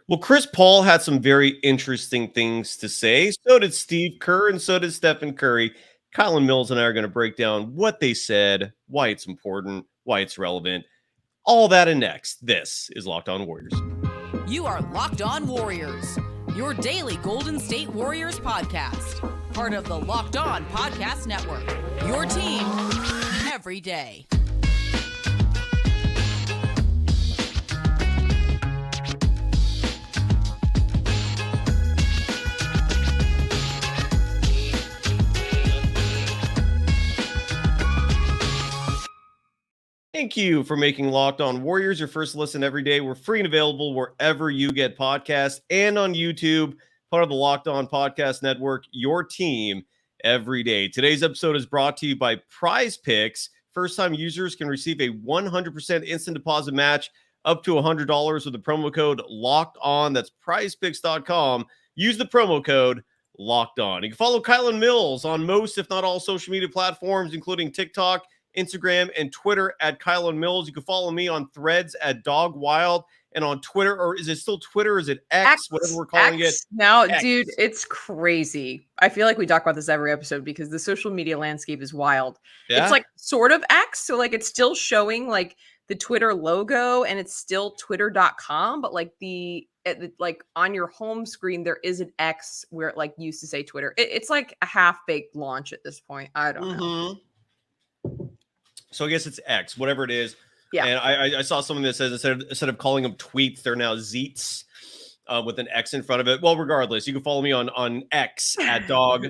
Well, Chris Paul had some very interesting things to say. So did Steve Kerr, and so did Stephen Curry. Kylen Mills and I are going to break down what they said, why it's important, why it's relevant, all that and next. This is Locked On Warriors. You are Locked On Warriors, your daily Golden State Warriors podcast. Part of the Locked On Podcast Network, your team every day. Thank you for making Locked On Warriors your first listen every day. We're free and available wherever you get podcasts and on YouTube, part of the Locked On Podcast Network, your team every day. Today's episode is brought to you by Prize Picks. First-time users can receive a 100% instant deposit match up to $100 with the promo code Locked On. That's prizepicks.com. Use the promo code Locked On. You can follow Kylen Mills on most, if not all, social media platforms, including TikTok, Instagram, and Twitter at Kylen Mills. You can follow me on Threads at Dog Wild, and on Twitter, or is it still Twitter? Or is it X? Whatever we're calling it. Now, X. dude, it's crazy. I feel like we talk about this every episode because the social media landscape is wild. Yeah? It's like sort of X, so like it's still showing like the Twitter logo, and it's still twitter.com, but like like on your home screen there is an X where it like used to say Twitter. It's like a half-baked launch at this point. I don't know. So I guess it's X, whatever it is. Yeah. And I saw something that says instead of calling them tweets, they're now Zeets with an X in front of it. Well, regardless, you can follow me on X at Dog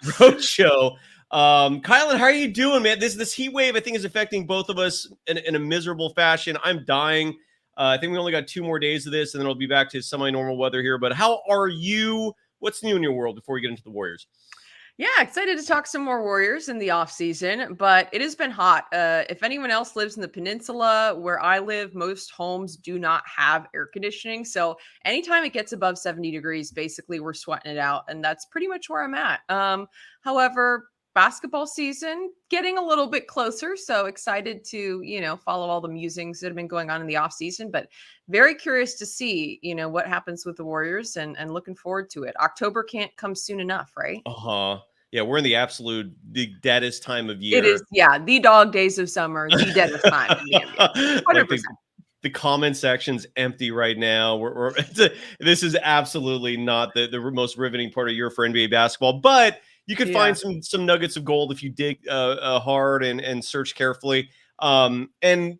Roadshow. Kylen, how are you doing, man? This heat wave, I think, is affecting both of us in a miserable fashion. I'm dying. I think we only got 2 more days of this, and then it'll be back to semi-normal weather here. But how are you? What's new in your world before we get into the Warriors? Yeah, excited to talk some more Warriors in the off season, but it has been hot. If anyone else lives in the peninsula where I live, most homes do not have air conditioning. So anytime it gets above 70 degrees, basically we're sweating it out. And that's pretty much where I'm at. However, basketball season getting a little bit closer. So excited to, follow all the musings that have been going on in the off season, but very curious to see, what happens with the Warriors and looking forward to it. October can't come soon enough, right? Yeah, we're in the deadest time of year. It is, the dog days of summer, the deadest time. 100%. The comment section's empty right now. This is absolutely not the most riveting part of year for NBA basketball, but you can find some nuggets of gold if you dig hard and search carefully. And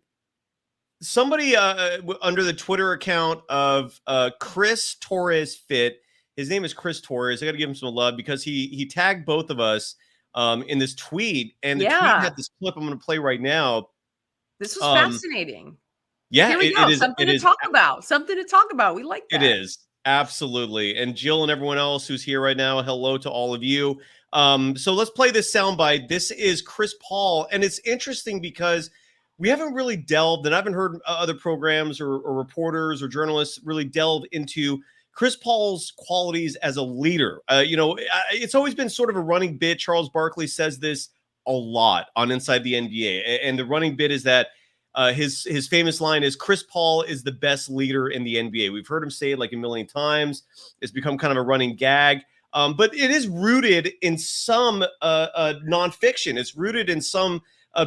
somebody under the Twitter account of Chris Torres Fit, his name is Chris Torres. I got to give him some love because he tagged both of us in this tweet, and the tweet had this clip I'm going to play right now. This was fascinating. Yeah, here we go. Something to talk about. We like that. It is absolutely. And Jill and everyone else who's here right now, hello to all of you. So let's play this soundbite. This is Chris Paul, and it's interesting because we haven't really delved, and I haven't heard other programs or reporters or journalists really delve into Chris Paul's qualities as a leader. It's always been sort of a running bit. Charles Barkley says this a lot on Inside the NBA. And the running bit is that his famous line is Chris Paul is the best leader in the NBA. We've heard him say it like a million times. It's become kind of a running gag. But it is rooted in some nonfiction. It's rooted in some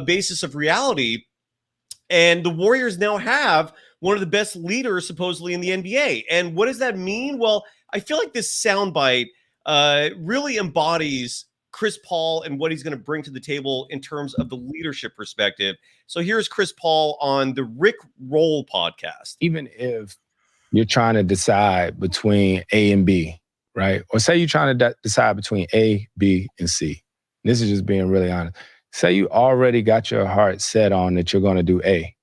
basis of reality. And the Warriors now have one of the best leaders supposedly in the NBA. And what does that mean? Well, I feel like this soundbite really embodies Chris Paul and what he's going to bring to the table in terms of the leadership perspective. So here's Chris Paul on the Rick Roll podcast. Even if you're trying to decide between A and B, right? Or say you're trying to decide between A, B, and C. This is just being really honest. Say you already got your heart set on that you're going to do A,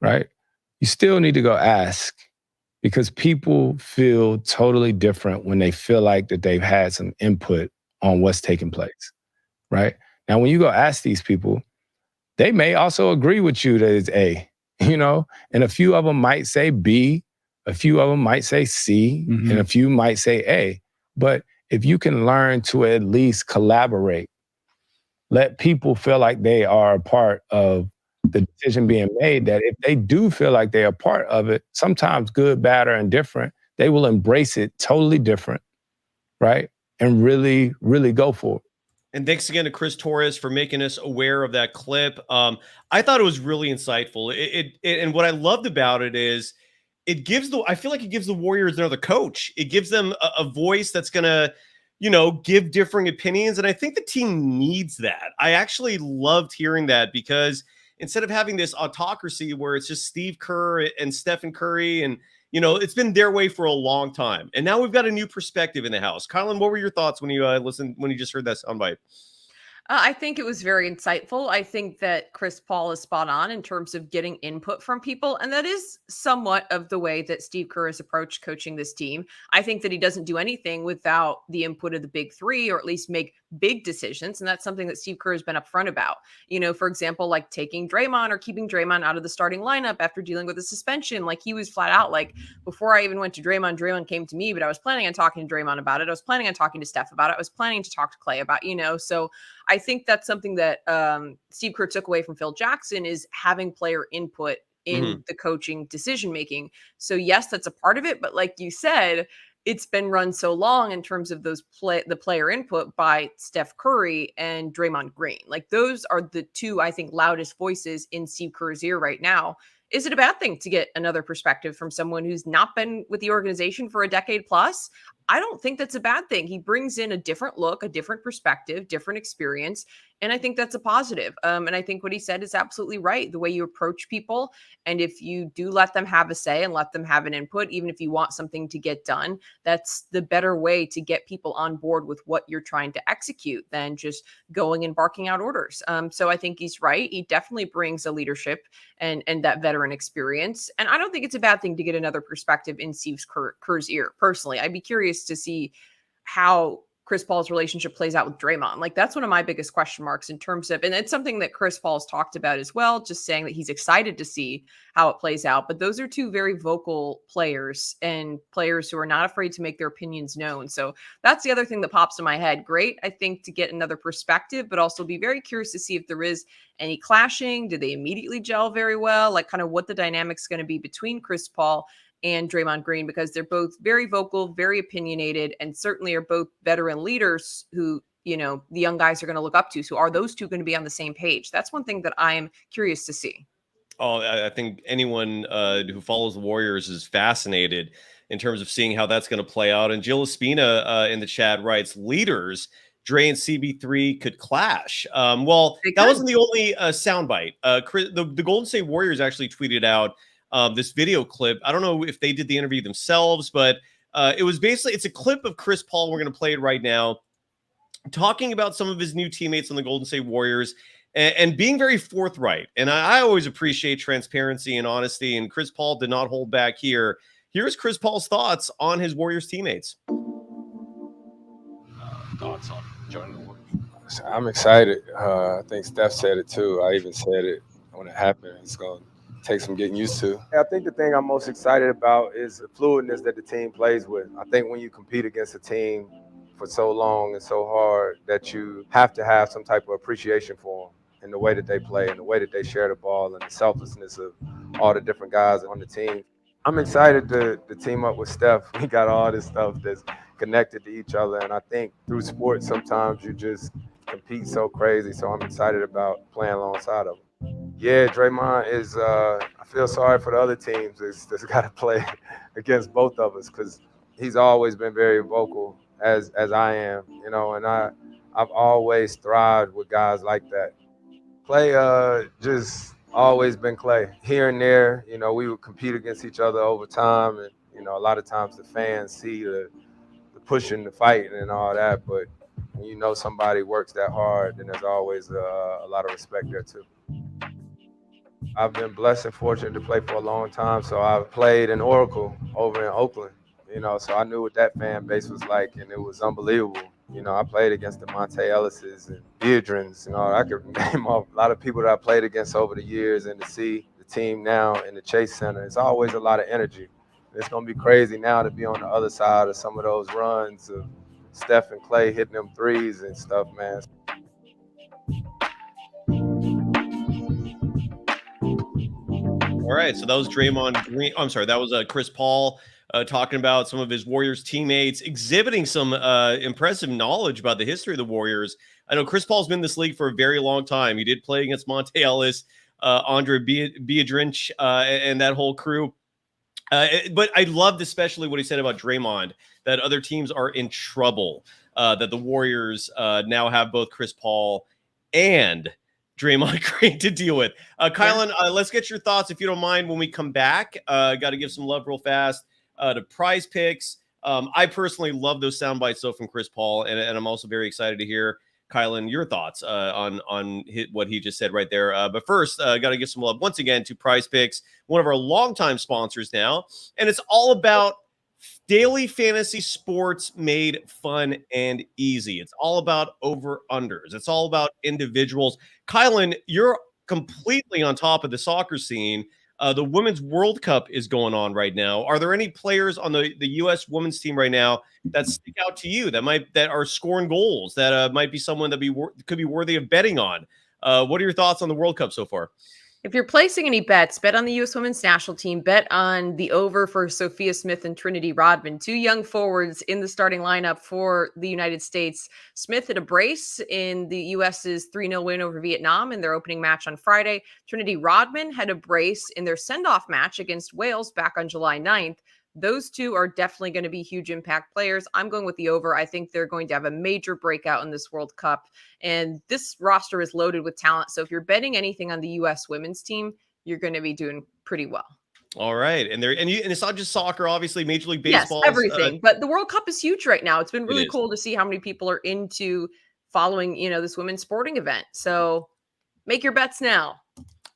right? You still need to go ask, because people feel totally different when they feel like that they've had some input on what's taking place, right? Now, when you go ask these people, they may also agree with you that it's A, and a few of them might say B, a few of them might say C, and a few might say A. But if you can learn to at least collaborate, let people feel like they are a part of the decision being made that if they do feel like they're a part of it, sometimes good, bad, or indifferent, they will embrace it totally different, right? And really, really go for it. And thanks again to Chris Torres for making us aware of that clip. I thought it was really insightful. And what I loved about it is I feel like it gives the Warriors another coach. It gives them a voice that's going to, give differing opinions. And I think the team needs that. I actually loved hearing that because instead of having this autocracy where it's just Steve Kerr and Stephen Curry and, it's been their way for a long time. And now we've got a new perspective in the house. Kylen, what were your thoughts when you when you just heard that soundbite? I think it was very insightful. I think that Chris Paul is spot on in terms of getting input from people. And that is somewhat of the way that Steve Kerr has approached coaching this team. I think that he doesn't do anything without the input of the big three, or at least make big decisions. And that's something that Steve Kerr has been upfront about. For example, like taking Draymond or keeping Draymond out of the starting lineup after dealing with a suspension. Like, he was flat out like, before I even went to Draymond came to me, but I was planning on talking to Draymond about it. I was planning on talking to Steph about it. I was planning to talk to Clay about, so I think that's something that Steve Kerr took away from Phil Jackson, is having player input in the coaching decision making. So yes, that's a part of it. But like you said, it's been run so long in terms of the player input by Steph Curry and Draymond Green. Like, those are the two, I think, loudest voices in Steve Kerr's ear right now. Is it a bad thing to get another perspective from someone who's not been with the organization for a decade plus? I don't think that's a bad thing. He brings in a different look, a different perspective, different experience. And I think that's a positive. And I think what he said is absolutely right. The way you approach people, and if you do let them have a say and let them have an input, even if you want something to get done, that's the better way to get people on board with what you're trying to execute than just going and barking out orders. So I think he's right. He definitely brings a leadership and that veteran experience. And I don't think it's a bad thing to get another perspective in Steve Kerr's ear. Personally, I'd be curious to see how Chris Paul's relationship plays out with Draymond. Like, that's one of my biggest question marks in terms of, and it's something that Chris Paul's talked about as well, just saying that he's excited to see how it plays out. But those are two very vocal players, and players who are not afraid to make their opinions known. So that's the other thing that pops in my head. Great, I think, to get another perspective, but also be very curious to see if there is any clashing. Do they immediately gel very well? Like, kind of what the dynamic's going to be between Chris Paul and Draymond Green, because they're both very vocal, very opinionated, and certainly are both veteran leaders who, the young guys are going to look up to. So are those two going to be on the same page? That's one thing that I am curious to see. Oh, I think anyone who follows the Warriors is fascinated in terms of seeing how that's going to play out. And Jill Espina in the chat writes, leaders, Dre and CB3 could clash. Well, that wasn't the only soundbite. The Golden State Warriors actually tweeted out this video clip. I don't know if they did the interview themselves, but it was basically, it's a clip of Chris Paul. We're going to play it right now, talking about some of his new teammates on the Golden State Warriors and being very forthright. And I always appreciate transparency and honesty. And Chris Paul did not hold back here. Here's Chris Paul's thoughts on his Warriors teammates. Thoughts on joining the Warriors? I'm excited. I think Steph said it too. I even said it when it happened. It's going to take some getting used to. I think the thing I'm most excited about is the fluidness that the team plays with. I think when you compete against a team for so long and so hard, that you have to have some type of appreciation for them and the way that they play and the way that they share the ball and the selflessness of all the different guys on the team. I'm excited to team up with Steph. We got all this stuff that's connected to each other, and I think through sports sometimes you just compete so crazy. So I'm excited about playing alongside of him. Yeah, Draymond is, I feel sorry for the other teams that's got to play against both of us, because he's always been very vocal, as I am, and I've always thrived with guys like that. Clay just always been Clay. Here and there, we would compete against each other over time, and, a lot of times the fans see the pushing, the fighting and all that, but when somebody works that hard, then there's always a lot of respect there too. I've been blessed and fortunate to play for a long time, so I've played in Oracle over in Oakland, so I knew what that fan base was like, and it was unbelievable. I played against the Monte Ellis's and Deidrins, I could name off a lot of people that I played against over the years, and to see the team now in the Chase Center, it's always a lot of energy. It's going to be crazy now to be on the other side of some of those runs of Steph and Clay hitting them threes and stuff, man. All right, so that was Draymond Green. I'm sorry, that was Chris Paul talking about some of his Warriors teammates, exhibiting some impressive knowledge about the history of the Warriors. I know Chris Paul's been in this league for a very long time. He did play against Monte Ellis, Andre Biedrins, and that whole crew. But I loved especially what he said about Draymond, that other teams are in trouble, that the Warriors now have both Chris Paul and Draymond Green to deal with. Kylen, let's get your thoughts, if you don't mind, when we come back. Got to give some love real fast to Prize Picks. I personally love those sound bites, though, from Chris Paul, and I'm also very excited to hear, Kylen, your thoughts on what he just said right there. But first, got to give some love once again to Prize Picks, one of our longtime sponsors now, and it's all about daily fantasy sports made fun and easy. It's all about over-unders. It's all about individuals. Kylen, you're completely on top of the soccer scene. The Women's World Cup is going on right now. Are there any players on the U.S. women's team right now that stick out to you that are scoring goals, that might be someone that could be worthy of betting on? What are your thoughts on the World Cup so far? If you're placing any bets, bet on the U.S. women's national team, bet on the over for Sophia Smith and Trinity Rodman, two young forwards in the starting lineup for the United States. Smith had a brace in the U.S.'s 3-0 win over Vietnam in their opening match on Friday. Trinity Rodman had a brace in their send-off match against Wales back on July 9th. Those two are definitely going to be huge impact players. I'm going with the over. I think they're going to have a major breakout in this World Cup. And this roster is loaded with talent. So if you're betting anything on the U.S. women's team, you're going to be doing pretty well. All right. And it's not just soccer, obviously, Major League Baseball. Yes, everything. But the World Cup is huge right now. It's been really It is. cool to see how many people are into following, this women's sporting event. So make your bets now.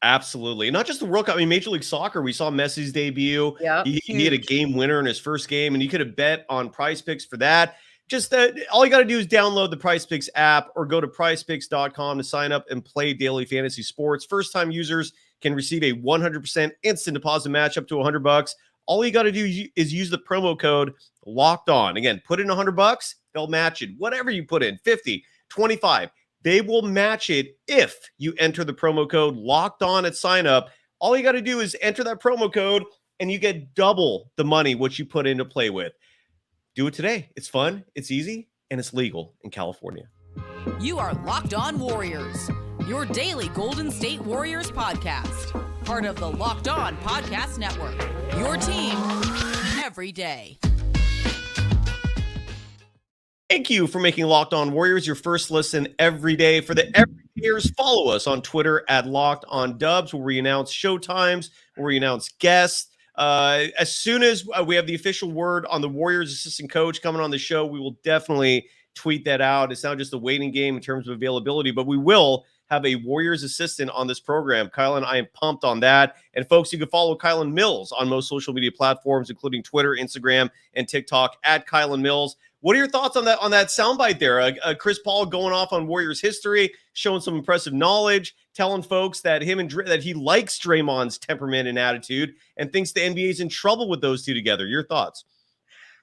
Absolutely. Not just the World Cup. I mean, Major League Soccer, we saw Messi's debut. Yep, He had a game winner in his first game, and you could have bet on Prize Picks for that. Just all you got to do is download the Prize Picks app or go to prizepicks.com to sign up and play daily fantasy sports. First-time users can receive a 100% instant deposit match up to $100. All you got to do is use the promo code Locked On. Again, put in $100, they'll match it. Whatever you put in, 50, 25. They will match it if you enter the promo code Locked On at sign up. All you got to do is enter that promo code and you get double the money what you put in to play with. Do it today. It's fun, it's easy, and it's legal in California. You are Locked On Warriors, your daily Golden State Warriors podcast. Part of the Locked On Podcast Network, your team every day. Thank you for making Locked On Warriors your first listen every day. For the everydayers, follow us on Twitter at Locked On Dubs, where we announce showtimes, where we announce guests. As soon as we have the official word on the Warriors assistant coach coming on the show, we will definitely tweet that out. It's not just a waiting game in terms of availability, but we will have a Warriors assistant on this program. Kylen, I am pumped on that. And folks, you can follow Kylen Mills on most social media platforms, including Twitter, Instagram, and TikTok at Kylen Mills. What are your thoughts on that soundbite there? Chris Paul going off on Warriors history, showing some impressive knowledge, telling folks that that he likes Draymond's temperament and attitude, and thinks the NBA is in trouble with those two together. Your thoughts?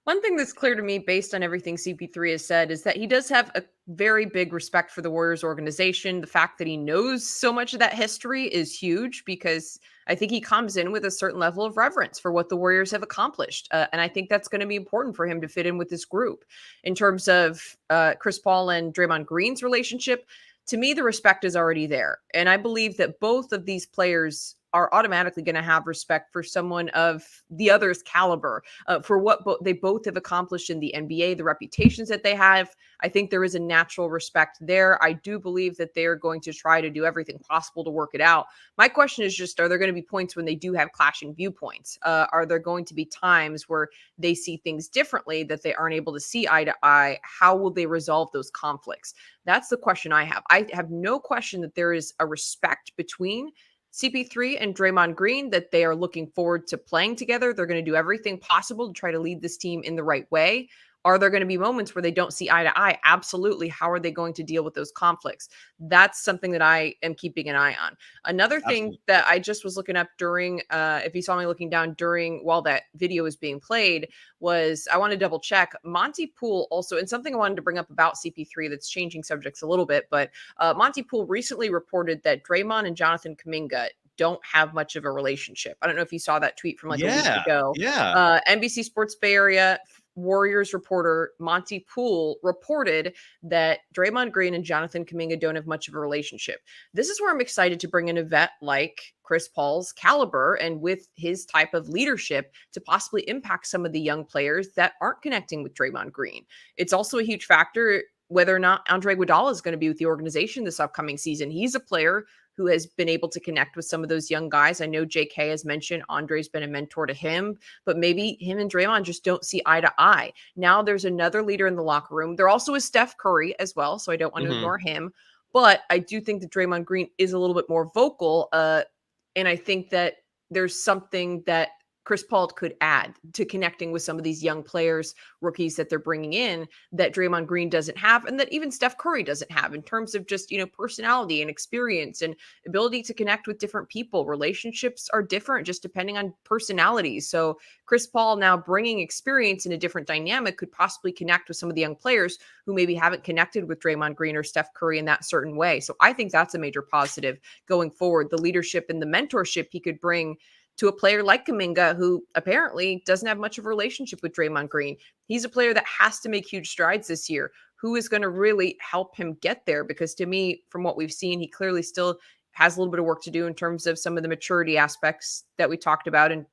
One thing that's clear to me based on everything CP3 has said is that he does have a very big respect for the Warriors organization. The fact that he knows so much of that history is huge because I think he comes in with a certain level of reverence for what the Warriors have accomplished. And I think that's going to be important for him to fit in with this group. In terms of Chris Paul and Draymond Green's relationship, to me, the respect is already there. And I believe that both of these players are automatically going to have respect for someone of the other's caliber, for what they both have accomplished in the NBA, the reputations that they have. I think there is a natural respect there. I do believe that they're going to try to do everything possible to work it out. My question is just, are there going to be points when they do have clashing viewpoints? Are there going to be times where they see things differently that they aren't able to see eye to eye? How will they resolve those conflicts? That's the question I have. I have no question that there is a respect between CP3 and Draymond Green, that they are looking forward to playing together. They're going to do everything possible to try to lead this team in the right way. Are there going to be moments where they don't see eye to eye? Absolutely. How are they going to deal with those conflicts? That's something that I am keeping an eye on. Another thing that I just was looking up during, if you saw me looking down while that video was being played, was I want to double check. Monty Poole also, and something I wanted to bring up about CP3 that's changing subjects a little bit, but Monty Poole recently reported that Draymond and Jonathan Kuminga don't have much of a relationship. I don't know if you saw that tweet from like a week Yeah. ago. Yeah. NBC Sports Bay Area Warriors reporter Monty Poole reported that Draymond Green and Jonathan Kuminga don't have much of a relationship. This is where I'm excited to bring in a vet like Chris Paul's caliber and with his type of leadership to possibly impact some of the young players that aren't connecting with Draymond Green. It's also a huge factor whether or not Andre Iguodala is going to be with the organization this upcoming season. He's a player who has been able to connect with some of those young guys. I know JK has mentioned Andre's been a mentor to him, but maybe him and Draymond just don't see eye to eye. Now there's another leader in the locker room. There also is Steph Curry as well, so I don't want to ignore him. But I do think that Draymond Green is a little bit more vocal, and I think that there's something that Chris Paul could add to connecting with some of these young players, rookies that they're bringing in that Draymond Green doesn't have and that even Steph Curry doesn't have in terms of just, personality and experience and ability to connect with different people. Relationships are different just depending on personalities. So Chris Paul now bringing experience in a different dynamic could possibly connect with some of the young players who maybe haven't connected with Draymond Green or Steph Curry in that certain way. So I think that's a major positive going forward. The leadership and the mentorship he could bring to a player like Kuminga, who apparently doesn't have much of a relationship with Draymond Green. He's a player that has to make huge strides this year. Who is going to really help him get there? Because to me, from what we've seen, he clearly still has a little bit of work to do in terms of some of the maturity aspects that we talked about and,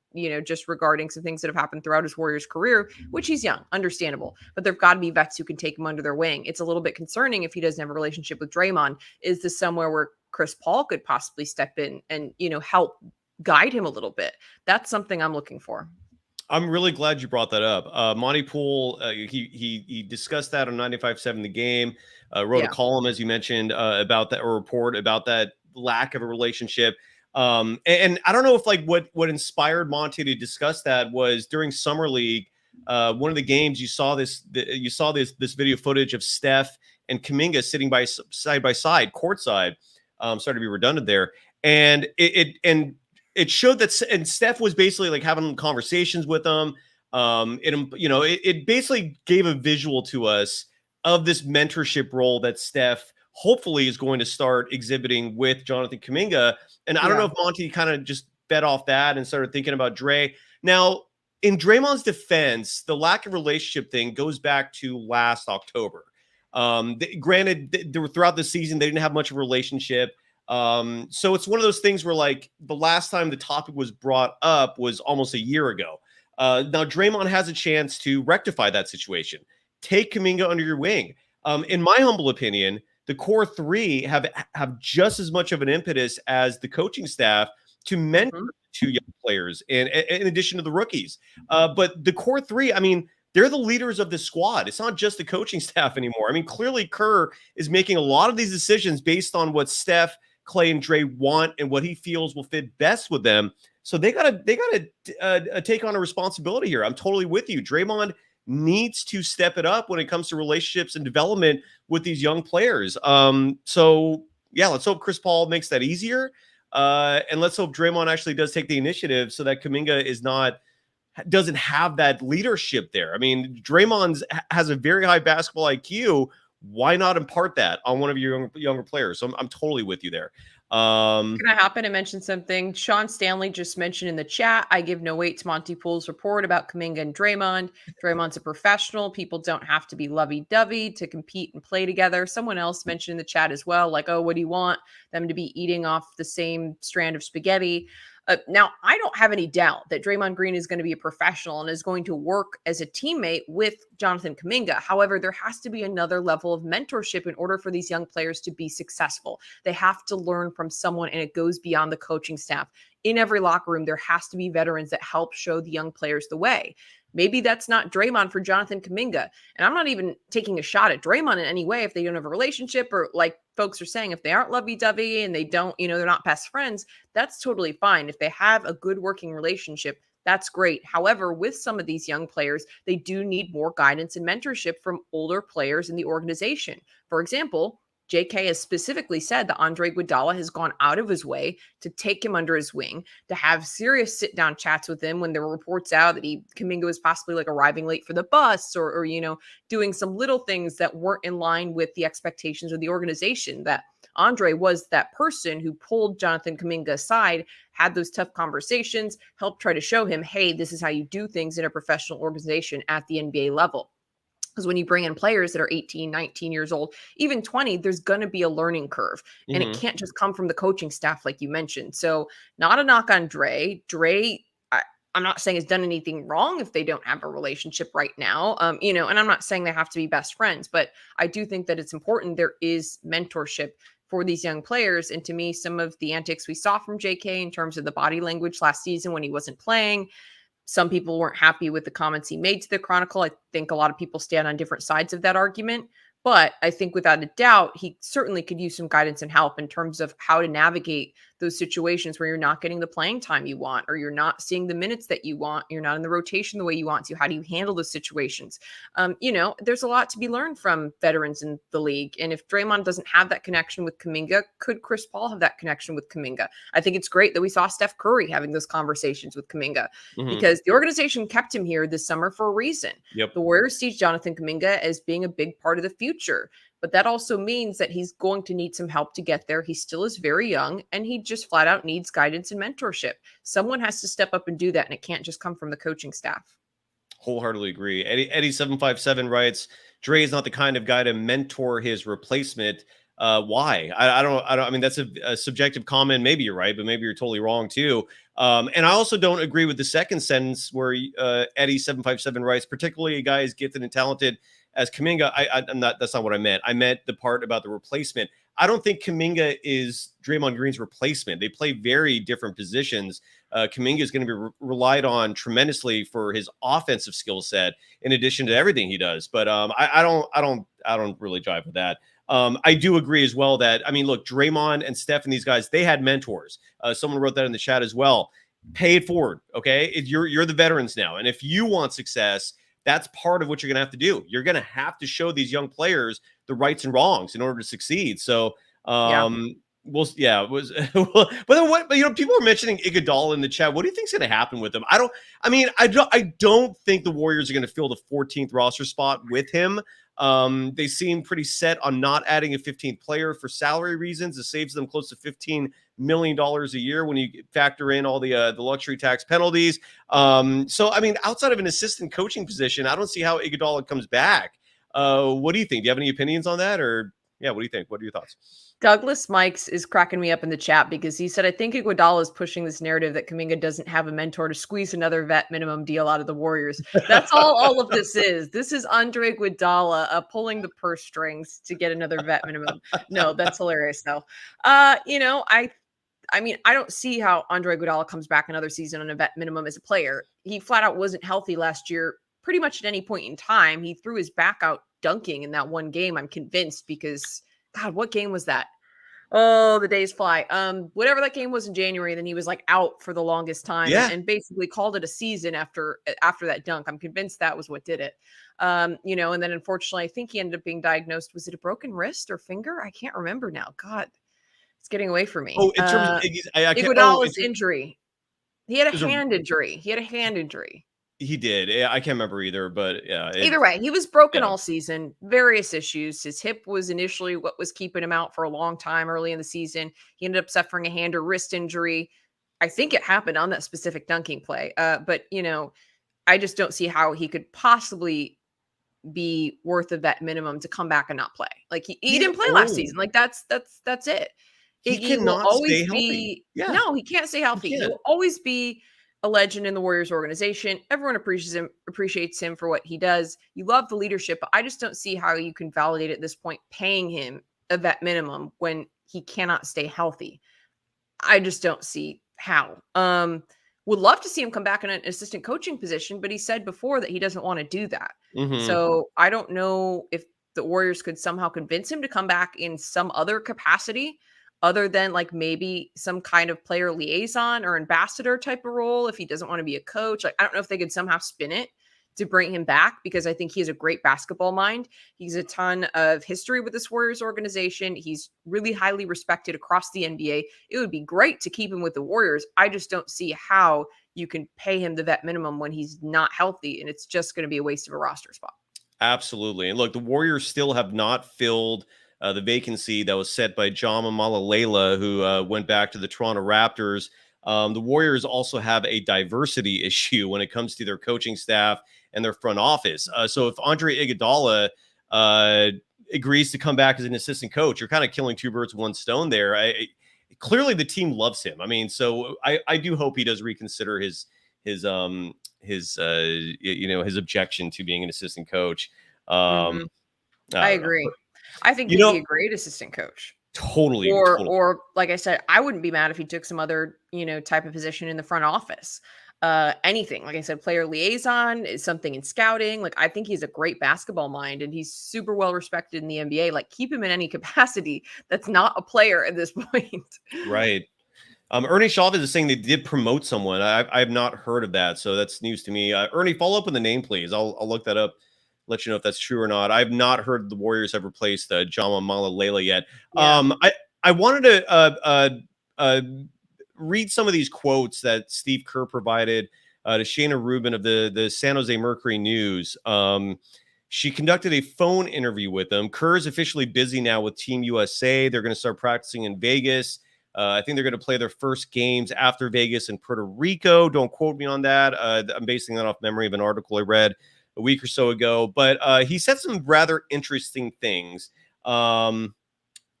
just regarding some things that have happened throughout his Warriors career, which he's young, understandable. But there've got to be vets who can take him under their wing. It's a little bit concerning if he doesn't have a relationship with Draymond. Is this somewhere where Chris Paul could possibly step in and, help guide him a little bit? That's something I'm looking for. I'm really glad you brought that up. Monty Poole, he discussed that on 95.7 The Game, wrote a column, as you mentioned, about that, or report about that lack of a relationship. And I don't know if what inspired Monty to discuss that was during Summer League, one of the games you saw this video footage of Steph and Kuminga sitting side by side, courtside. Sorry to be redundant there. And it showed that, and Steph was basically like having conversations with them. It basically gave a visual to us of this mentorship role that Steph hopefully is going to start exhibiting with Jonathan Kuminga. And I don't know if Monty kind of just fed off that and started thinking about Dre. Now, in Draymond's defense, the lack of relationship thing goes back to last October. Granted, throughout the season, they didn't have much of a relationship. So it's one of those things where the last time the topic was brought up was almost a year ago. Now Draymond has a chance to rectify that situation. Take Kuminga under your wing. In my humble opinion, the core three have just as much of an impetus as the coaching staff to mentor two young players in addition to the rookies. But the core three, they're the leaders of this squad. It's not just the coaching staff anymore. Clearly Kerr is making a lot of these decisions based on what Steph, Clay, and Dre want and what he feels will fit best with them. So they gotta take on a responsibility here. I'm totally with you. Draymond needs to step it up when it comes to relationships and development with these young players. So yeah, let's hope Chris Paul makes that easier. And let's hope Draymond actually does take the initiative so that Kuminga doesn't have that leadership there. Draymond has a very high basketball IQ. Why not impart that on one of your younger players? So I'm totally with you there. Can I happen to mention something? Sean Stanley just mentioned in the chat, I give no weight to Monty Poole's report about Kuminga and Draymond. Draymond's a professional. People don't have to be lovey-dovey to compete and play together. Someone else mentioned in the chat as well, what do you want them to be eating off the same strand of spaghetti? Now, I don't have any doubt that Draymond Green is going to be a professional and is going to work as a teammate with Jonathan Kuminga. However, there has to be another level of mentorship in order for these young players to be successful. They have to learn from someone, and it goes beyond the coaching staff. In every locker room, there has to be veterans that help show the young players the way. Maybe that's not Draymond for Jonathan Kuminga. And I'm not even taking a shot at Draymond in any way if they don't have a relationship, or like folks are saying, if they aren't lovey-dovey and they don't, they're not best friends, that's totally fine. If they have a good working relationship, that's great. However, with some of these young players, they do need more guidance and mentorship from older players in the organization. For example, JK has specifically said that Andre Iguodala has gone out of his way to take him under his wing, to have serious sit-down chats with him when there were reports out that Kuminga was possibly like arriving late for the bus or doing some little things that weren't in line with the expectations of the organization. That Andre was that person who pulled Jonathan Kuminga aside, had those tough conversations, helped try to show him, hey, this is how you do things in a professional organization at the NBA level. Because when you bring in players that are 18, 19 years old, even 20, there's going to be a learning curve. And it can't just come from the coaching staff, like you mentioned. So not a knock on Dre. I'm not saying has done anything wrong if they don't have a relationship right now. And I'm not saying they have to be best friends, but I do think that it's important there is mentorship for these young players. And to me, some of the antics we saw from JK in terms of the body language last season when he wasn't playing, some people weren't happy with the comments he made to the Chronicle. I think a lot of people stand on different sides of that argument. But I think without a doubt, he certainly could use some guidance and help in terms of how to navigate those situations where you're not getting the playing time you want, or you're not seeing the minutes that you want. You're not in the rotation the way you want to. How do you handle those situations? There's a lot to be learned from veterans in the league. And if Draymond doesn't have that connection with Kuminga, could Chris Paul have that connection with Kuminga? I think it's great that we saw Steph Curry having those conversations with Kuminga because the organization kept him here this summer for a reason. Yep. The Warriors see Jonathan Kuminga as being a big part of the future. But that also means that he's going to need some help to get there. He still is very young, and he just flat out needs guidance and mentorship. Someone has to step up and do that, and it can't just come from the coaching staff. Wholeheartedly agree. Eddie757 writes, Dre is not the kind of guy to mentor his replacement. Why? I don't. I mean, that's a subjective comment. Maybe you're right, but maybe you're totally wrong too. And I also don't agree with the second sentence where Eddie757 writes, particularly a guy as gifted and talented as Kuminga. I'm not. That's not what I meant. I meant the part about the replacement. I don't think Kuminga is Draymond Green's replacement. They play very different positions. Kuminga is going to be relied on tremendously for his offensive skill set, in addition to everything he does. But I don't really jive with that. I do agree as well that, I mean, look, Draymond and Steph and these guys, they had mentors. Someone wrote that in the chat as well. Pay it forward, okay? You're the veterans now, and if you want success, that's part of what you're going to have to do. You're going to have to show these young players the rights and wrongs in order to succeed. So, but people are mentioning Iguodala in the chat. What do you think's going to happen with him? I don't think the Warriors are going to fill the 14th roster spot with him. They seem pretty set on not adding a 15th player for salary reasons. It saves them close to $15 million a year when you factor in all the luxury tax penalties. So, I mean, outside of an assistant coaching position, I don't see how Iguodala comes back. What do you think? Do you have any opinions on that? Or, what do you think? What are your thoughts? Douglas Mikes is cracking me up in the chat because he said, I think Iguodala is pushing this narrative that Kuminga doesn't have a mentor to squeeze another vet minimum deal out of the Warriors. That's all of this is. This is Andre Iguodala pulling the purse strings to get another vet minimum. No, that's hilarious though. I don't see how Andre Iguodala comes back another season on a vet minimum as a player. He flat out wasn't healthy last year pretty much at any point in time. He threw his back out dunking in that one game, I'm convinced, because God, what game was that? Oh, the days fly. Whatever that game was in January, then he was like out for the longest time and basically called it a season after that dunk. I'm convinced that was what did it. And then unfortunately, I think he ended up being diagnosed. Was it a broken wrist or finger? I can't remember now. God, it's getting away from me. Oh, in terms of Iguodala's injury. He had a hand injury. He did. I can't remember either, but yeah. Either way, he was broken all season, various issues. His hip was initially what was keeping him out for a long time early in the season. He ended up suffering a hand or wrist injury. I think it happened on that specific dunking play. But I just don't see how he could possibly be worth of that minimum to come back and not play. Like he didn't play last season. Like that's it. He cannot stay healthy. No, he can't stay healthy. He will always be a legend in the Warriors organization. Everyone appreciates him for what he does. You love the leadership, but I just don't see how you can validate at this point paying him a vet minimum when he cannot stay healthy. I just don't see how. Would love to see him come back in an assistant coaching position, but he said before that he doesn't want to do that. So I don't know if the Warriors could somehow convince him to come back in some other capacity other than like maybe some kind of player liaison or ambassador type of role if he doesn't want to be a coach. Like, I don't know if they could somehow spin it to bring him back because I think he has a great basketball mind. He's a ton of history with this Warriors organization. He's really highly respected across the NBA. It would be great to keep him with the Warriors. I just don't see how you can pay him the vet minimum when he's not healthy, and it's just going to be a waste of a roster spot. Absolutely. And look, the Warriors still have not filled the vacancy that was set by Jama Malalela, who went back to the Toronto Raptors. The Warriors also have a diversity issue when it comes to their coaching staff and their front office. So if Andre Iguodala agrees to come back as an assistant coach, you're kind of killing two birds with one stone there. Clearly the team loves him. I mean, so I do hope he does reconsider his objection to being an assistant coach. I agree. I think he'd be a great assistant coach. Totally. Or like I said, I wouldn't be mad if he took some other, type of position in the front office. Anything, like I said, player liaison is something in scouting. Like, I think he's a great basketball mind and he's super well respected in the NBA. Like, keep him in any capacity that's not a player at this point. Right. Ernie Chavez is saying they did promote someone. I have not heard of that, so that's news to me. Ernie, follow up with the name, please. I'll look that up, let you know if that's true or not. I've not heard the Warriors have replaced Jama Malalela yet. Yeah. I wanted to read some of these quotes that Steve Kerr provided to Shayna Rubin of the San Jose Mercury News. She conducted a phone interview with him. Kerr is officially busy now with Team USA. They're going to start practicing in Vegas. I think they're going to play their first games after Vegas in Puerto Rico. Don't quote me on that. I'm basing that off memory of an article I read a week or so ago. But he said some rather interesting things.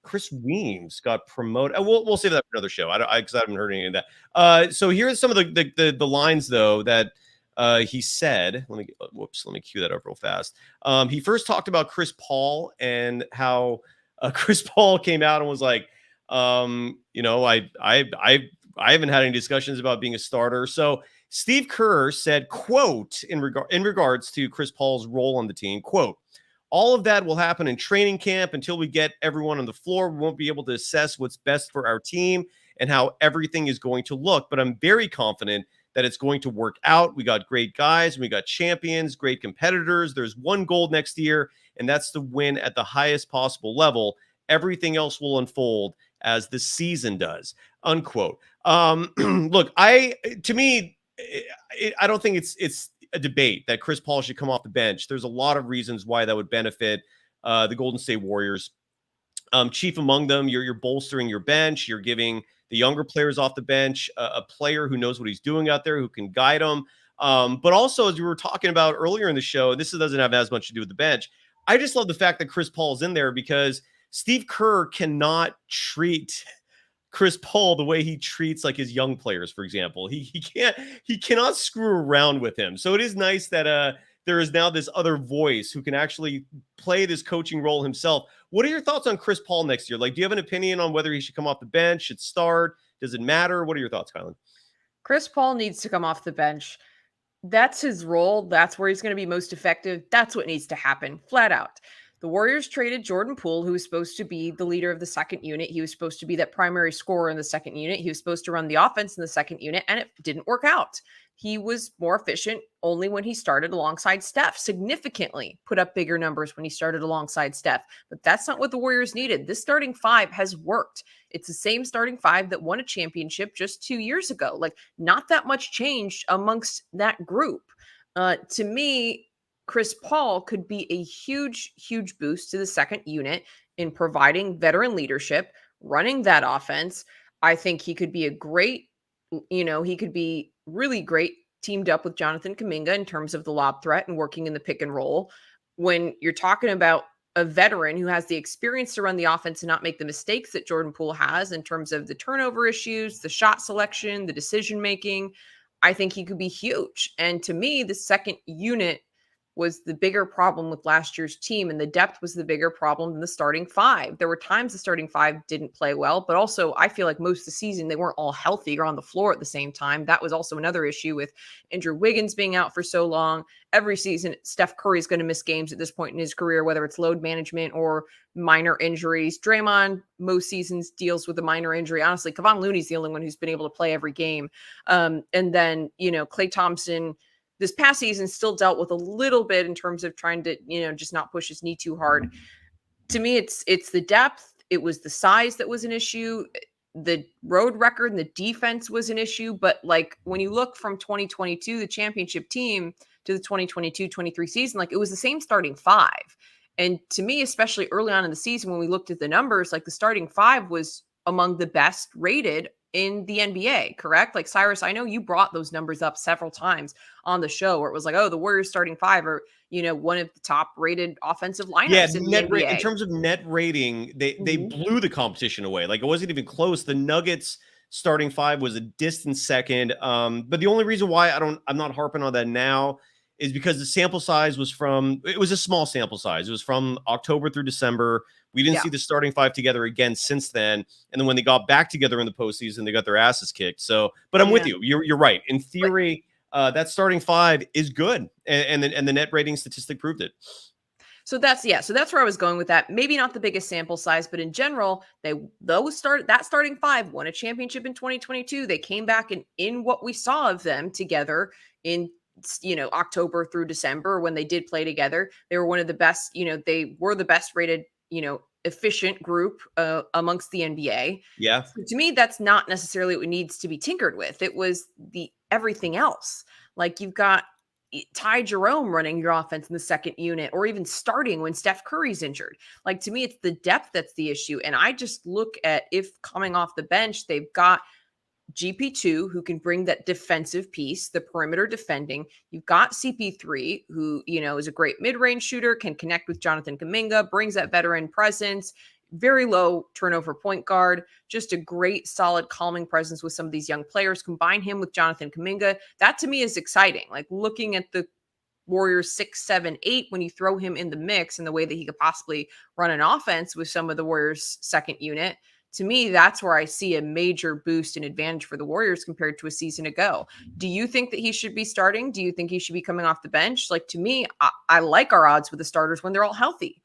Chris Weems got promoted. We'll save that for another show. Because I haven't heard any of that. So here's some of the lines though that he said. Let me cue that up real fast. He first talked about Chris Paul and how Chris Paul came out and was like, I haven't had any discussions about being a starter. So Steve Kerr said, quote, in regards to Chris Paul's role on the team, quote, all of that will happen in training camp until we get everyone on the floor. We won't be able to assess what's best for our team and how everything is going to look. But I'm very confident that it's going to work out. We got great guys. We got champions, great competitors. There's one goal next year, and that's to win at the highest possible level. Everything else will unfold as the season does, unquote. Look, I don't think it's a debate that Chris Paul should come off the bench. There's a lot of reasons why that would benefit the Golden State Warriors. Chief among them, you're bolstering your bench. You're giving the younger players off the bench a player who knows what he's doing out there, who can guide them. But also, as we were talking about earlier in the show, this doesn't have as much to do with the bench. I just love the fact that Chris Paul is in there because Steve Kerr cannot treat Chris Paul the way he treats like his young players, for example. He cannot screw around with him. So it is nice that there is now this other voice who can actually play this coaching role himself. What are your thoughts on Chris Paul next year? Like, do you have an opinion on whether he should come off the bench, should start? Does it matter? What are your thoughts, Kylen? Chris Paul needs to come off the bench. That's his role. That's where he's going to be most effective. That's what needs to happen, flat out. The Warriors traded Jordan Poole, who was supposed to be the leader of the second unit. He was supposed to be that primary scorer in the second unit. He was supposed to run the offense in the second unit, and it didn't work out. He was more efficient only when he started alongside Steph, significantly put up bigger numbers when he started alongside Steph. But that's not what the Warriors needed. This starting five has worked. It's the same starting five that won a championship just 2 years ago. Like, not that much changed amongst that group. To me, Chris Paul could be a huge, huge boost to the second unit in providing veteran leadership, running that offense. I think he could be he could be really great teamed up with Jonathan Kuminga in terms of the lob threat and working in the pick and roll. When you're talking about a veteran who has the experience to run the offense and not make the mistakes that Jordan Poole has in terms of the turnover issues, the shot selection, the decision-making, I think he could be huge. And to me, the second unit was the bigger problem with last year's team, and the depth was the bigger problem than the starting five. There were times the starting five didn't play well, but also I feel like most of the season they weren't all healthy or on the floor at the same time. That was also another issue with Andrew Wiggins being out for so long. Every season, Steph Curry is going to miss games at this point in his career, whether it's load management or minor injuries. Draymond, most seasons, deals with a minor injury. Honestly, Kevon Looney's the only one who's been able to play every game. And then, Klay Thompson, this past season still dealt with a little bit in terms of trying to, just not push his knee too hard. To me, it's the depth. It was the size that was an issue. The road record and the defense was an issue. But like when you look from 2022, the championship team, to the 2022-23 season, like it was the same starting five. And to me, especially early on in the season, when we looked at the numbers, like the starting five was among the best rated in the NBA, correct? Like Cyrus, I know you brought those numbers up several times on the show where it was like, oh, the Warriors starting five are, one of the top rated offensive lineups in the NBA. In terms of net rating, they blew the competition away. Like it wasn't even close. The Nuggets starting five was a distant second. But the only reason why I'm not harping on that now is because the sample size it was a small sample size. It was from October through December. We didn't see the starting five together again since then. And then when they got back together in the postseason, they got their asses kicked. So, but I'm with you. You're right. In theory, that starting five is good. And the net rating statistic proved it. So that's where I was going with that. Maybe not the biggest sample size, but in general, that starting five won a championship in 2022. They came back and in what we saw of them together in October through December when they did play together, they were one of the best, they were the best rated, efficient group amongst the NBA. Yeah. So to me, that's not necessarily what needs to be tinkered with. It was the everything else. Like you've got Ty Jerome running your offense in the second unit, or even starting when Steph Curry's injured. Like to me, it's the depth that's the issue. And I just look at if coming off the bench, they've got GP2, who can bring that defensive piece, the perimeter defending. You've got CP3, who, is a great mid-range shooter, can connect with Jonathan Kuminga, brings that veteran presence, very low turnover point guard, just a great, solid, calming presence with some of these young players. Combine him with Jonathan Kuminga. That to me is exciting. Like looking at the Warriors 6, 7, 8, when you throw him in the mix and the way that he could possibly run an offense with some of the Warriors' second unit. To me, that's where I see a major boost and advantage for the Warriors compared to a season ago. Do you think that he should be starting? Do you think he should be coming off the bench? Like, to me, I like our odds with the starters when they're all healthy.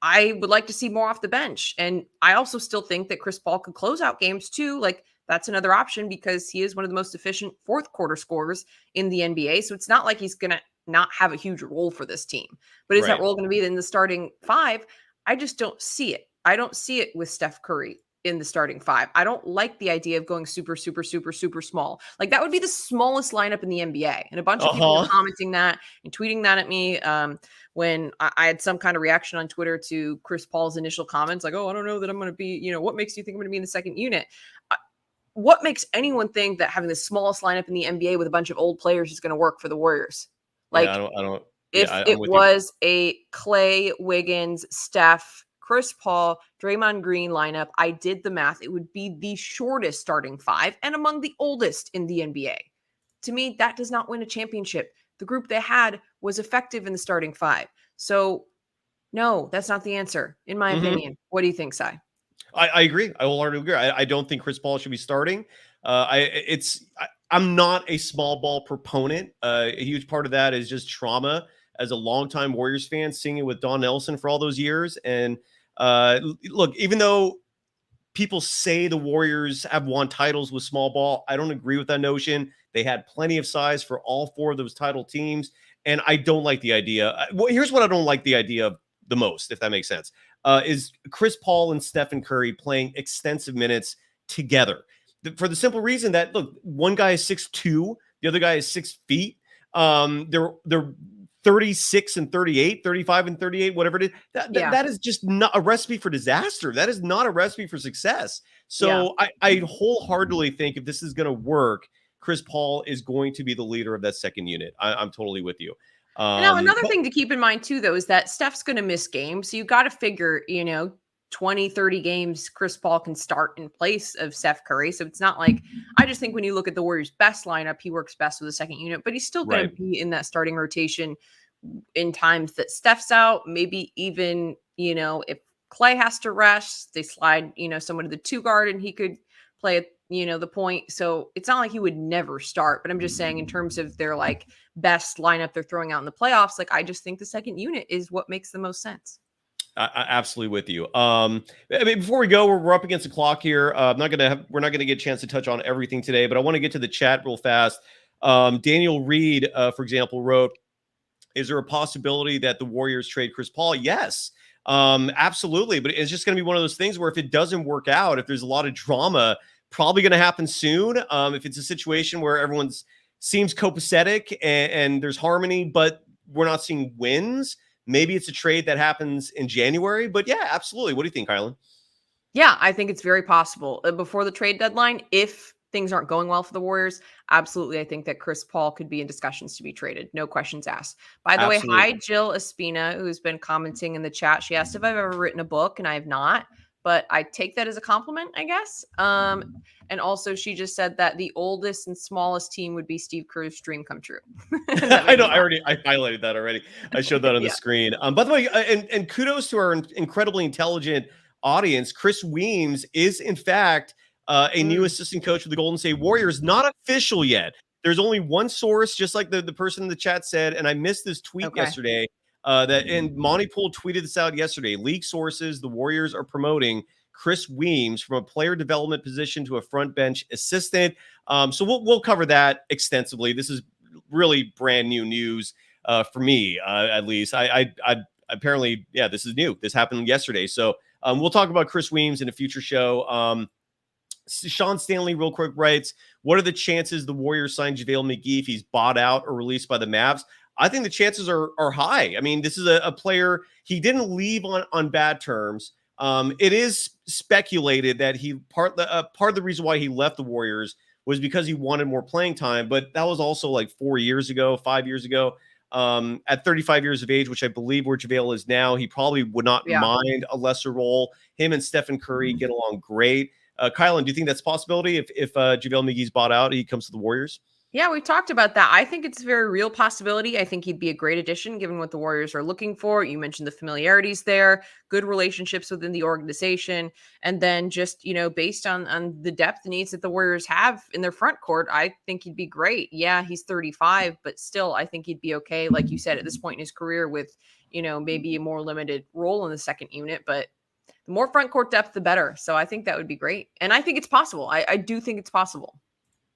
I would like to see more off the bench. And I also still think that Chris Paul could close out games too. Like, that's another option because he is one of the most efficient fourth quarter scorers in the NBA. So it's not like he's going to not have a huge role for this team. But is that role going to be in the starting five? I just don't see it. I don't see it with Steph Curry in the starting five. I don't like the idea of going super, super, super, super small. Like that would be the smallest lineup in the NBA. And a bunch of people were commenting that and tweeting that at me when I had some kind of reaction on Twitter to Chris Paul's initial comments. Like, oh, I don't know that I'm going to be, what makes you think I'm going to be in the second unit? What makes anyone think that having the smallest lineup in the NBA with a bunch of old players is going to work for the Warriors? Like, I don't. If it was a Clay, Wiggins, Steph, Chris Paul, Draymond Green lineup, I did the math. It would be the shortest starting five and among the oldest in the NBA. To me, that does not win a championship. The group they had was effective in the starting five. So, no, that's not the answer, in my opinion. What do you think, Cy? I agree. I wholeheartedly agree. I don't think Chris Paul should be starting. I'm not a small ball proponent. A huge part of that is just trauma as a longtime Warriors fan, singing with Don Nelson for all those years. And look, even though people say the Warriors have won titles with small ball, I don't agree with that notion. They had plenty of size for all four of those title teams. And I don't like the idea. Well, here's what I don't like the idea of the most, if that makes sense, is Chris Paul and Stephen Curry playing extensive minutes together. For the simple reason that, look, one guy is 6'2", the other guy is 6 feet. They're 36 and 38, 35 and 38, whatever it is. That is just not a recipe for disaster. That is not a recipe for success. So I wholeheartedly think if this is going to work, Chris Paul is going to be the leader of that second unit. I'm totally with you. Now, another thing to keep in mind, too, though, is that Steph's going to miss games. So you got to figure, 20, 30 games Chris Paul can start in place of Steph Curry. So it's not like, I just think when you look at the Warriors' best lineup, he works best with the second unit, but he's still going to be in that starting rotation in times that Steph's out. Maybe even, if Clay has to rest, they slide, someone to the 2 guard and he could play at, the point. So it's not like he would never start, but I'm just saying in terms of their like best lineup they're throwing out in the playoffs, like I just think the second unit is what makes the most sense. Absolutely with you. I mean, before we go, we're up against the clock here. We're not going to get a chance to touch on everything today, but I want to get to the chat real fast. Daniel Reed, for example, wrote, is there a possibility that the Warriors trade Chris Paul? Yes, absolutely. But it's just going to be one of those things where if it doesn't work out, if there's a lot of drama, probably going to happen soon. If it's a situation where everyone's seems copacetic and there's harmony, but we're not seeing wins, maybe it's a trade that happens in January. But yeah, absolutely. What do you think, Kylen? Yeah, I think it's very possible before the trade deadline. If things aren't going well for the Warriors, absolutely, I think that Chris Paul could be in discussions to be traded. No questions asked. By the way, hi, Jill Espina, who's been commenting in the chat. She asked if I've ever written a book, and I have not, but I take that as a compliment, I guess. And also, she just said that the oldest and smallest team would be Steve Kerr's dream come true. I know. I highlighted that already. I showed that on the screen. By the way, and kudos to our incredibly intelligent audience. Chris Weems is, in fact, a new assistant coach for the Golden State Warriors. Not official yet. There's only one source, just like the person in the chat said, and I missed this tweet yesterday. And Monty Poole tweeted this out yesterday. League sources: the Warriors are promoting Chris Weems from a player development position to a front bench assistant. So we'll cover that extensively. This is really brand new news for me, at least. I apparently, yeah, this is new. This happened yesterday. So we'll talk about Chris Weems in a future show. Sean Stanley, real quick, writes, what are the chances the Warriors sign JaVale McGee if he's bought out or released by the Mavs? I think the chances are high. I mean, this is a player, he didn't leave on bad terms. It is speculated that he part of the reason why he left the Warriors was because he wanted more playing time, but that was also like 5 years ago. At 35 years of age, which I believe where JaVale is now, he probably would not mind a lesser role. Him and Stephen Curry get along great. Kylen, do you think that's a possibility if JaVale McGee's bought out, he comes to the Warriors? Yeah, we talked about that. I think it's a very real possibility. I think he'd be a great addition given what the Warriors are looking for. You mentioned the familiarities there, good relationships within the organization, and then just, based on the depth needs that the Warriors have in their front court, I think he'd be great. Yeah, he's 35, but still, I think he'd be okay, like you said, at this point in his career with, maybe a more limited role in the second unit, but the more front court depth, the better. So I think that would be great. And I think it's possible. I do think it's possible.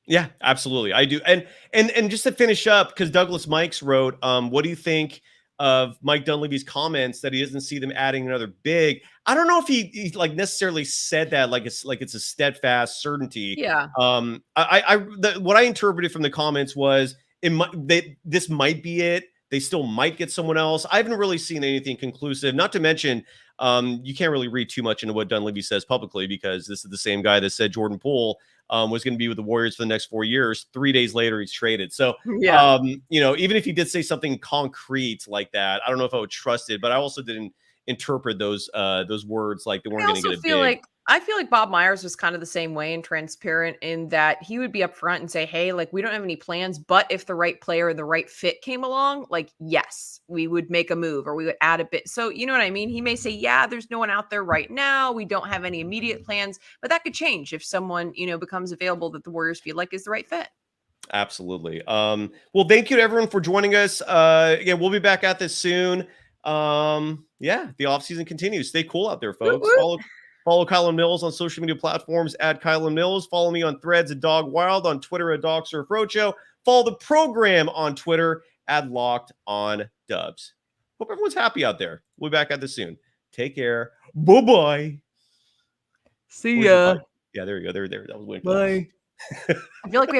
Yeah, absolutely. I do. And just to finish up, because Douglas Mikes wrote, what do you think of Mike Dunleavy's comments that he doesn't see them adding another big? I don't know if he like necessarily said that like it's a steadfast certainty. Yeah. What I interpreted from the comments was this might be it. They still might get someone else. I haven't really seen anything conclusive. Not to mention, you can't really read too much into what Dunleavy says publicly, because this is the same guy that said Jordan Poole was going to be with the Warriors for the next 4 years. 3 days later, he's traded. So, even if he did say something concrete like that, I don't know if I would trust it. But I also didn't interpret those words like they weren't going to get a big. I feel like Bob Myers was kind of the same way and transparent in that he would be upfront and say, hey, like, we don't have any plans, but if the right player and the right fit came along, like, yes, we would make a move or we would add a bit. So, you know what I mean? He may say, yeah, there's no one out there right now. We don't have any immediate plans, but that could change if someone, becomes available that the Warriors feel like is the right fit. Absolutely. Well, thank you to everyone for joining us. Again, we'll be back at this soon. The offseason continues. Stay cool out there, folks. Follow Kylen Mills on social media platforms at Kylen Mills. Follow me on Threads at Dog Wild, on Twitter at Dog Surf Roadshow. Follow the program on Twitter at Locked On Dubs. Hope everyone's happy out there. We'll be back at this soon. Take care. Bye-bye. See ya. Yeah, there you go. There. That was winning. Bye. I feel like we have